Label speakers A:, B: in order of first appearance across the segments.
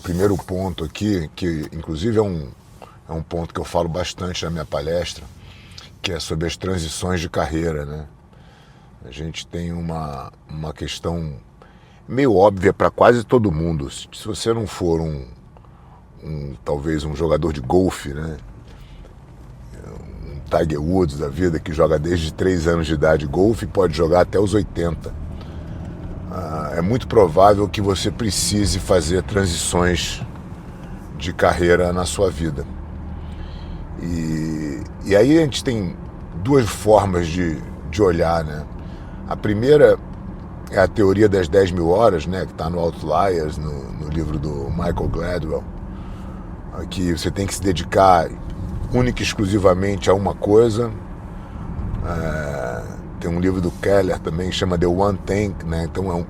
A: primeiro ponto aqui, que inclusive é um ponto que eu falo bastante na minha palestra, que é sobre as transições de carreira, né? A gente tem uma questão meio óbvia para quase todo mundo. Se você não for talvez um jogador de golfe, né? Um Tiger Woods da vida, que joga desde 3 anos de idade golfe e pode jogar até os 80. É muito provável que você precise fazer transições de carreira na sua vida. E aí a gente tem duas formas de olhar, né? A primeira é a teoria das 10 mil horas, né? Que está no Outliers, no livro do Michael Gladwell, que você tem que se dedicar única e exclusivamente a uma coisa. Tem um livro do Keller também que chama The One Thing, né? Então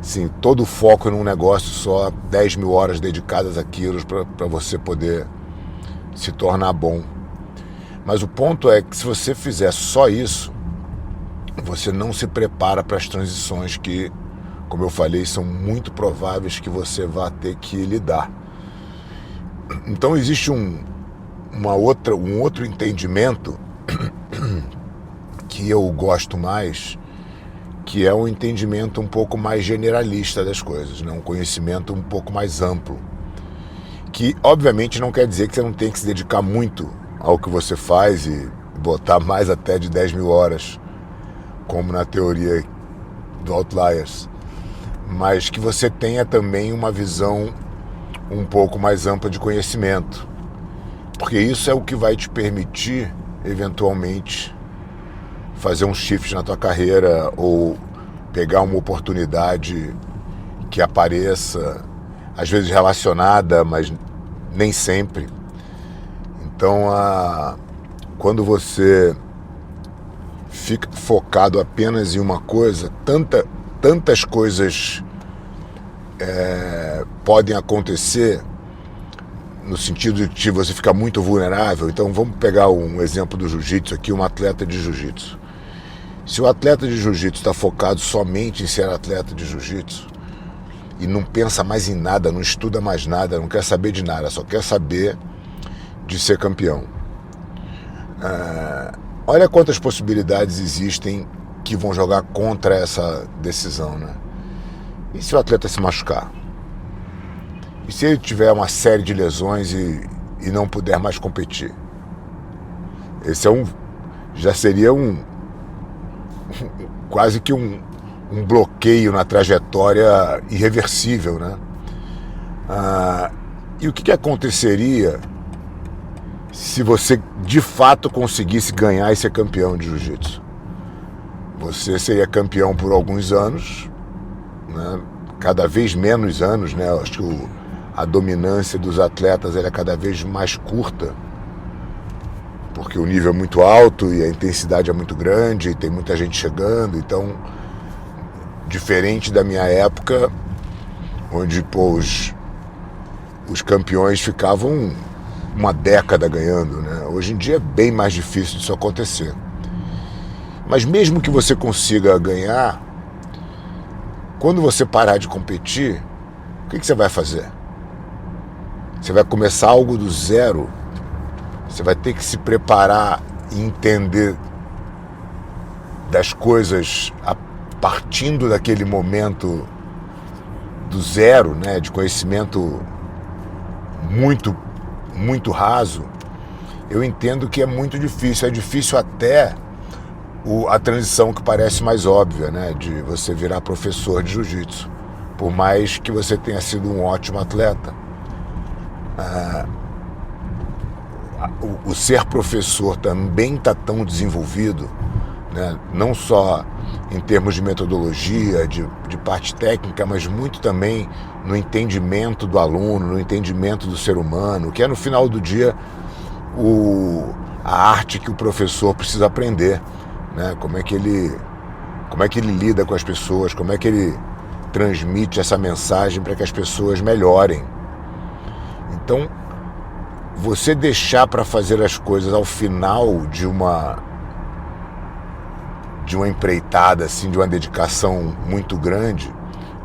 A: assim, todo o foco num negócio só, 10 mil horas dedicadas àquilo para você poder se tornar bom. Mas o ponto é que se você fizer só isso, você não se prepara para as transições que, como eu falei, são muito prováveis que você vá ter que lidar. Então existe um outro entendimento que eu gosto mais, que é um entendimento um pouco mais generalista das coisas, né? Um conhecimento um pouco mais amplo, que obviamente não quer dizer que você não tem que se dedicar muito ao que você faz e botar mais até de 10 mil horas, como na teoria do Outliers, mas que você tenha também uma visão um pouco mais ampla de conhecimento, porque isso é o que vai te permitir, eventualmente, fazer um shift na tua carreira ou pegar uma oportunidade que apareça, às vezes relacionada, mas nem sempre. Então, quando você fica focado apenas em uma coisa, tantas coisas podem acontecer, no sentido de que você fica muito vulnerável. Então vamos pegar um exemplo do jiu-jitsu aqui, um atleta de jiu-jitsu. Se o atleta de jiu-jitsu está focado somente em ser atleta de jiu-jitsu e não pensa mais em nada, não estuda mais nada, não quer saber de nada, só quer saber de ser campeão, olha quantas possibilidades existem que vão jogar contra essa decisão, né? E se o atleta se machucar? E se ele tiver uma série de lesões e não puder mais competir? Esse já seria quase que um bloqueio na trajetória irreversível, né? E o que aconteceria se você de fato conseguisse ganhar e ser campeão de jiu-jitsu? Você seria campeão por alguns anos, né? Cada vez menos anos, né? Eu acho que a dominância dos atletas é cada vez mais curta, porque o nível é muito alto e a intensidade é muito grande e tem muita gente chegando. Então, diferente da minha época, onde os campeões ficavam uma década ganhando, né? Hoje em dia é bem mais difícil disso acontecer. Mas mesmo que você consiga ganhar, quando você parar de competir, o que você vai fazer? Você vai começar algo do zero. Você vai ter que se preparar e entender das coisas partindo daquele momento do zero, né, de conhecimento muito, muito raso. Eu entendo que é muito difícil. É difícil até a transição que parece mais óbvia, né, de você virar professor de jiu-jitsu, por mais que você tenha sido um ótimo atleta. O ser professor também está tão desenvolvido, né? Não só em termos de metodologia, de parte técnica, mas muito também no entendimento do aluno, no entendimento do ser humano, que é no final do dia a arte que o professor precisa aprender, né? Como é que ele lida com as pessoas, como é que ele transmite essa mensagem para que as pessoas melhorem. Então, você deixar para fazer as coisas ao final de uma empreitada, assim, de uma dedicação muito grande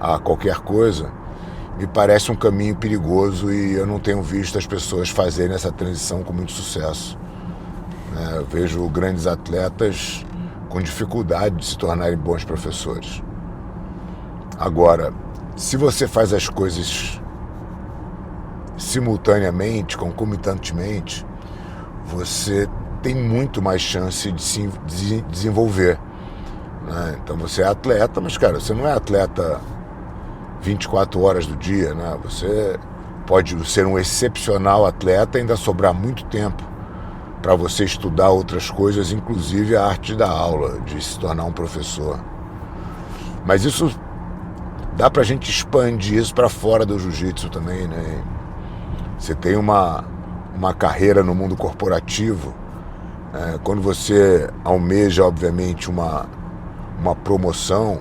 A: a qualquer coisa, me parece um caminho perigoso e eu não tenho visto as pessoas fazerem essa transição com muito sucesso. Eu vejo grandes atletas com dificuldade de se tornarem bons professores. Agora, se você faz as coisas simultaneamente, concomitantemente, você tem muito mais chance de se desenvolver. Então você é atleta, mas cara, você não é atleta 24 horas do dia, né? Você pode ser um excepcional atleta e ainda sobrar muito tempo para você estudar outras coisas, inclusive a arte da aula, de se tornar um professor. Mas isso dá pra gente expandir isso para fora do jiu-jitsu também, né? Você tem uma carreira no mundo corporativo, quando você almeja, obviamente, uma promoção,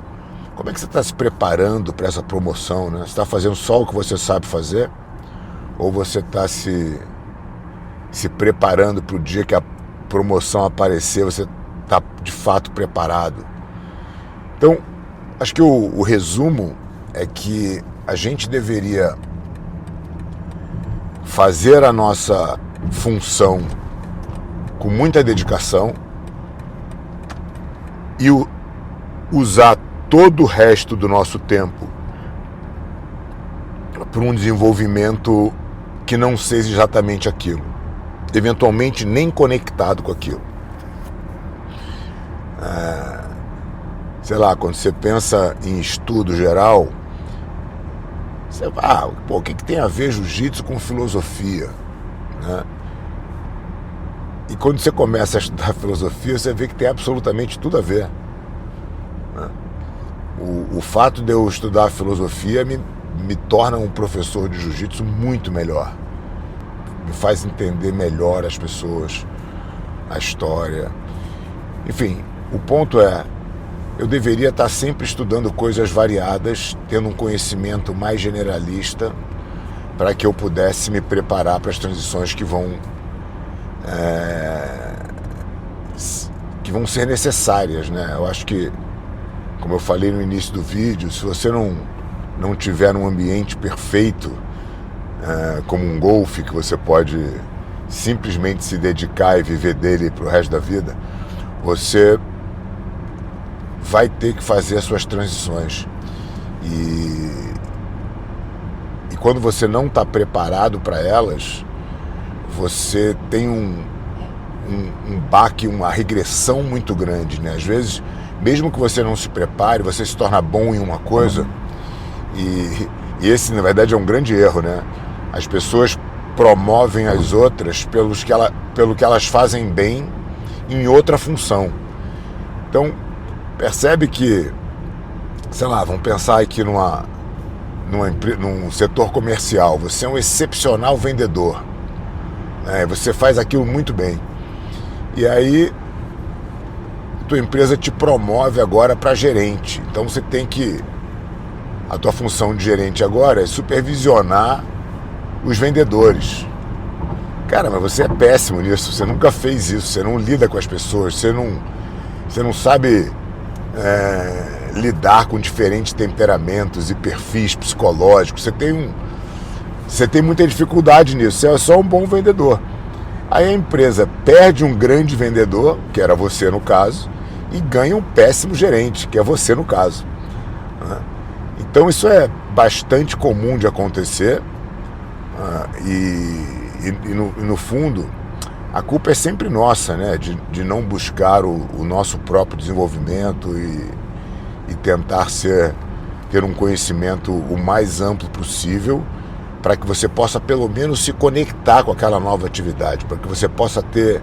A: como é que você está se preparando para essa promoção, né? Você está fazendo só o que você sabe fazer? Ou você está se preparando para o dia que a promoção aparecer, você está de fato preparado? Então, acho que o resumo é que a gente deveria fazer a nossa função com muita dedicação e usar todo o resto do nosso tempo para um desenvolvimento que não seja exatamente aquilo, eventualmente nem conectado com aquilo. Sei lá, quando você pensa em estudo geral, você vai, o que tem a ver jiu-jitsu com filosofia, né? E quando você começa a estudar filosofia, você vê que tem absolutamente tudo a ver, né? O fato de eu estudar filosofia me torna um professor de jiu-jitsu muito melhor. Me faz entender melhor as pessoas, a história. Enfim, o ponto é, eu deveria estar sempre estudando coisas variadas, tendo um conhecimento mais generalista, para que eu pudesse me preparar para as transições que vão ser necessárias, né? Eu acho que, como eu falei no início do vídeo, se você não tiver um ambiente perfeito, como um golfe, que você pode simplesmente se dedicar e viver dele para o resto da vida, você vai ter que fazer as suas transições. E quando você não está preparado para elas, você tem um baque, uma regressão muito grande, né? Às vezes, mesmo que você não se prepare, você se torna bom em uma coisa, e esse, na verdade, é um grande erro, né? As pessoas promovem as outras pelo que elas fazem bem em outra função. Então, percebe que, sei lá, vamos pensar aqui num setor comercial. Você é um excepcional vendedor, né? Você faz aquilo muito bem. E aí, tua empresa te promove agora para gerente. Então você tem que... A tua função de gerente agora é supervisionar os vendedores. Cara, mas você é péssimo nisso. Você nunca fez isso. Você não lida com as pessoas. Você não sabe lidar com diferentes temperamentos e perfis psicológicos. Você tem muita dificuldade nisso. Você é só um bom vendedor. Aí a empresa perde um grande vendedor, que era você no caso, e ganha um péssimo gerente, que é você no caso. Então isso é bastante comum de acontecer, e no fundo a culpa é sempre nossa, né? De não buscar o nosso próprio desenvolvimento e tentar ter um conhecimento o mais amplo possível, para que você possa pelo menos se conectar com aquela nova atividade, para que você possa ter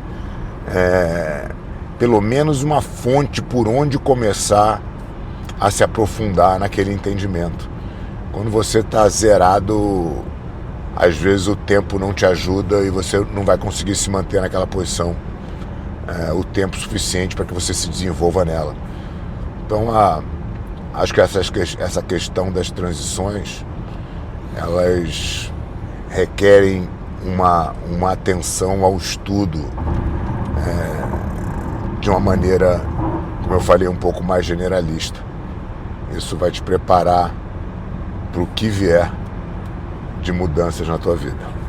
A: pelo menos uma fonte por onde começar a se aprofundar naquele entendimento. Quando você está zerado, às vezes o tempo não te ajuda e você não vai conseguir se manter naquela posição o tempo suficiente para que você se desenvolva nela. Então, acho que essa questão das transições, elas requerem uma atenção ao estudo de uma maneira, como eu falei, um pouco mais generalista. Isso vai te preparar para o que vier de mudanças na tua vida.